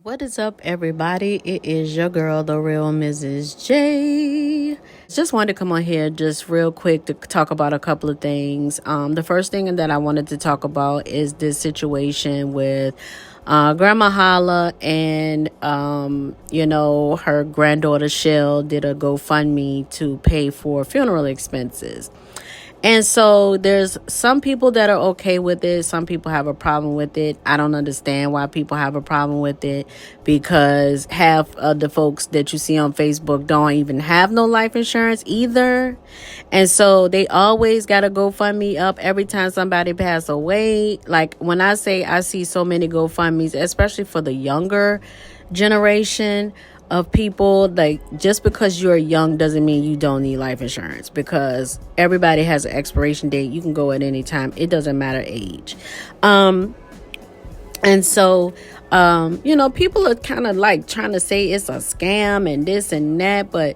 What is up, everybody? It is your girl, the real Mrs. J. Just wanted to come on here just real quick to talk about a couple of things. The first thing that I wanted to talk about is this situation with Grandma Holla and, her granddaughter Shell did a GoFundMe to pay for funeral expenses. And so there's some people that are okay with it. Some people have a problem with it. I don't understand why people have a problem with it, because half of the folks that you see on Facebook don't even have no life insurance either. And so they always got to GoFundMe up every time somebody pass away. Like when I say I see so many GoFundMes, especially for the younger generation of people, like just because you're young doesn't mean you don't need life insurance, because everybody has an expiration date. You can go at any time. It doesn't matter age. And so people are kind of like trying to say it's a scam and this and that, but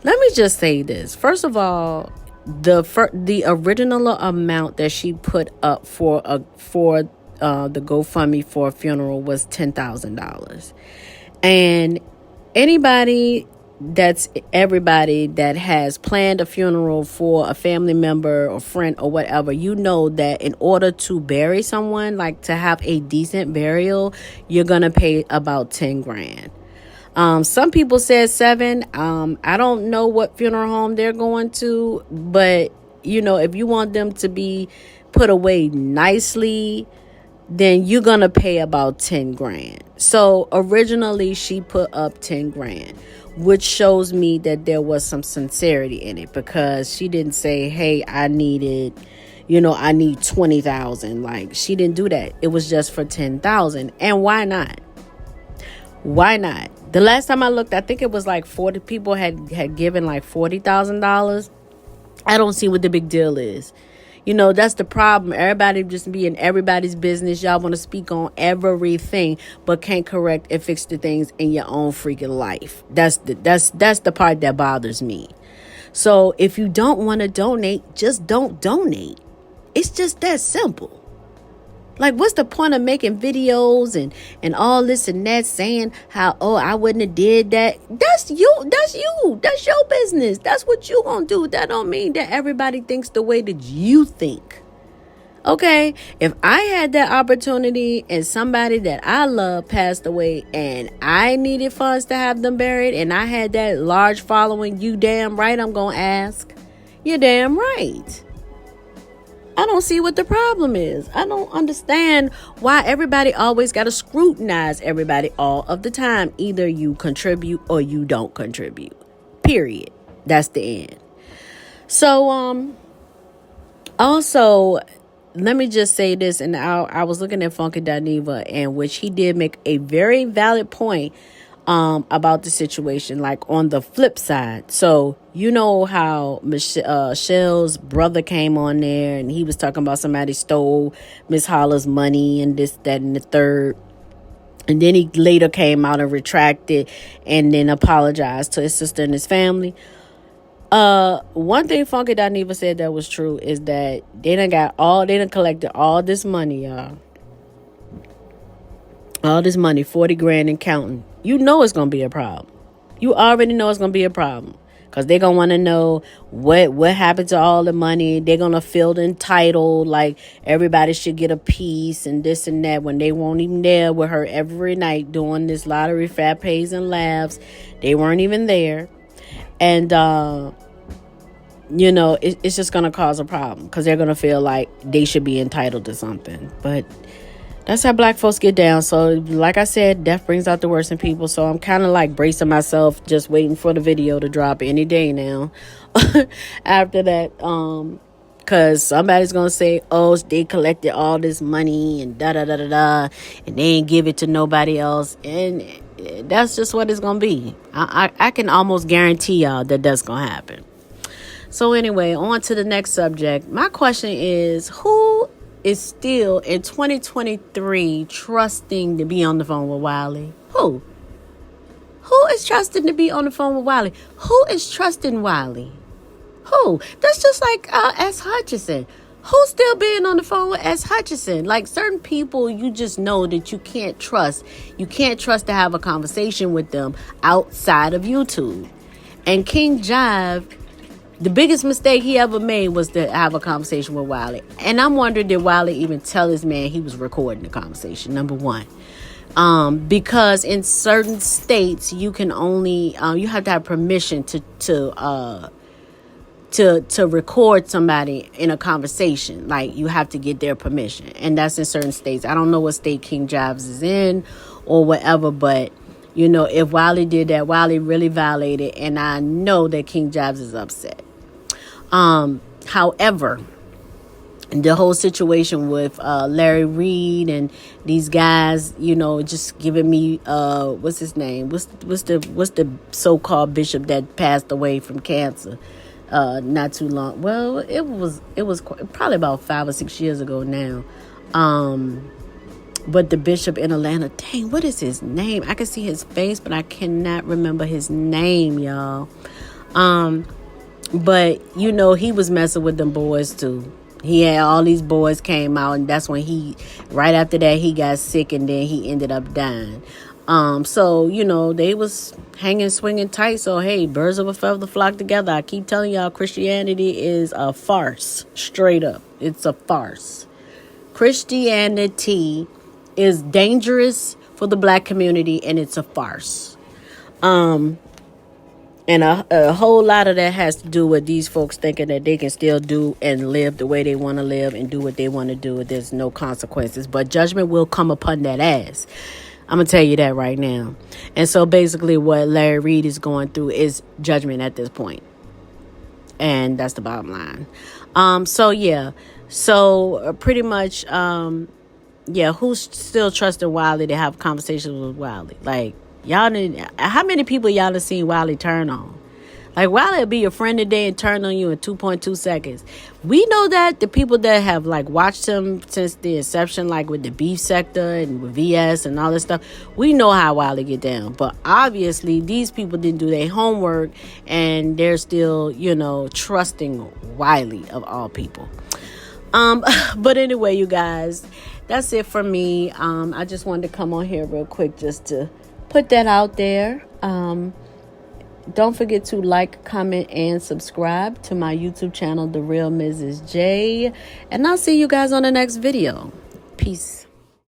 let me just say this. First of all, the original amount that she put up for the GoFundMe for a funeral was $10,000. And everybody that has planned a funeral for a family member or friend or whatever, you know that in order to bury someone, like to have a decent burial, you're going to pay about 10 grand. Some people said 7. I don't know what funeral home they're going to, but if you want them to be put away nicely, then you're going to pay about 10 grand. So originally she put up 10 grand, which shows me that there was some sincerity in it, because she didn't say, hey, I need 20,000. Like, she didn't do that. It was just for 10,000. And why not? Why not? The last time I looked, I think it was like 40 people had given like $40,000. I don't see what the big deal is. That's the problem. Everybody just be in everybody's business. Y'all want to speak on everything, but can't correct and fix the things in your own freaking life. That's the part that bothers me. So if you don't want to donate, just don't donate. It's just that simple. Like, what's the point of making videos and all this and that, saying how, I wouldn't have did that? That's you. That's your business. That's what you gonna do. That don't mean that everybody thinks the way that you think. Okay? If I had that opportunity and somebody that I love passed away and I needed funds to have them buried and I had that large following, you damn right I'm gonna ask. You're damn right. I don't see what the problem is. I don't understand why everybody always got to scrutinize everybody all of the time. Either you contribute or you don't contribute. Period. That's the end. So, also, let me just say this. And I was looking at Funky Dineva, and which he did make a very valid point about the situation, like on the flip side. So you know how Michelle's brother came on there and he was talking about somebody stole Miss Holla's money and this, that, and the third. And then he later came out and retracted and then apologized to his sister and his family. One thing Funky Dineva said that was true is that they done collected all this money, y'all. All this money, 40 grand and counting. You know it's going to be a problem. You already know it's going to be a problem. Because they're going to want to know what happened to all the money. They're going to feel entitled, like everybody should get a piece and this and that, when they weren't even there with her every night doing this lottery, fat pays and laughs. They weren't even there. And, it's just going to cause a problem, because they're going to feel like they should be entitled to something. But that's how black folks get down. So like I said, death brings out the worst in people. So I'm kind of like bracing myself, just waiting for the video to drop any day now. After that, because somebody's going to say, they collected all this money and da-da-da-da-da, and they ain't give it to nobody else. And that's just what it's going to be. I can almost guarantee y'all that that's going to happen. So anyway, on to the next subject. My question is, who is still in 2023 trusting to be on the phone with Wiley? Who is trusting to be on the phone with Wiley? Who is trusting Wiley? Who? That's just like S. Hutchinson. Who's still being on the phone with S. Hutchinson? Like, certain people, you just know that you can't trust. You can't trust to have a conversation with them outside of YouTube. And King Jive, the biggest mistake he ever made was to have a conversation with Wiley. And I'm wondering, did Wiley even tell his man he was recording the conversation? Number one. Because in certain states, you can only, you have to have permission to record somebody in a conversation. Like, you have to get their permission, and that's in certain states. I don't know what state King Jives is in or whatever, but you know, if Wiley did that, Wiley really violated, and I know that King Jives is upset. However, the whole situation with Larry Reed and these guys, you know, just giving me what's his name? What's the so-called bishop that passed away from cancer not too long? Well, it was probably about 5 or 6 years ago now. But the bishop in Atlanta, dang, what is his name? I can see his face, but I cannot remember his name, y'all. But you know, he was messing with them boys too. He had all these boys came out, and that's when right after that, he got sick, and then he ended up dying. So, you know, they was hanging, swinging tight. So, hey, birds of a feather flock together. I keep telling y'all, Christianity is a farce. Straight up. It's a farce. Christianity is dangerous for the black community, and it's a farce. And a whole lot of that has to do with these folks thinking that they can still do and live the way they want to live and do what they want to do. There's no consequences. But judgment will come upon that ass. I'm going to tell you that right now. And so basically what Larry Reed is going through is judgment at this point. And that's the bottom line. So, yeah. So, pretty much, who's still trusting Wiley to have conversations with Wiley? Like, how many people y'all have seen Wiley turn on? Like, Wiley will be your friend today and turn on you in 2.2 seconds. We know that the people that have, like, watched him since the inception, like with the beef sector and with VS and all this stuff, we know how Wiley get down. But obviously, these people didn't do their homework, and they're still, you know, trusting Wiley of all people. But anyway, you guys, that's it for me. I just wanted to come on here real quick just to put that out there. Don't forget to like, comment, and subscribe to my YouTube channel, The Real Mrs. J. And I'll see you guys on the next video. Peace.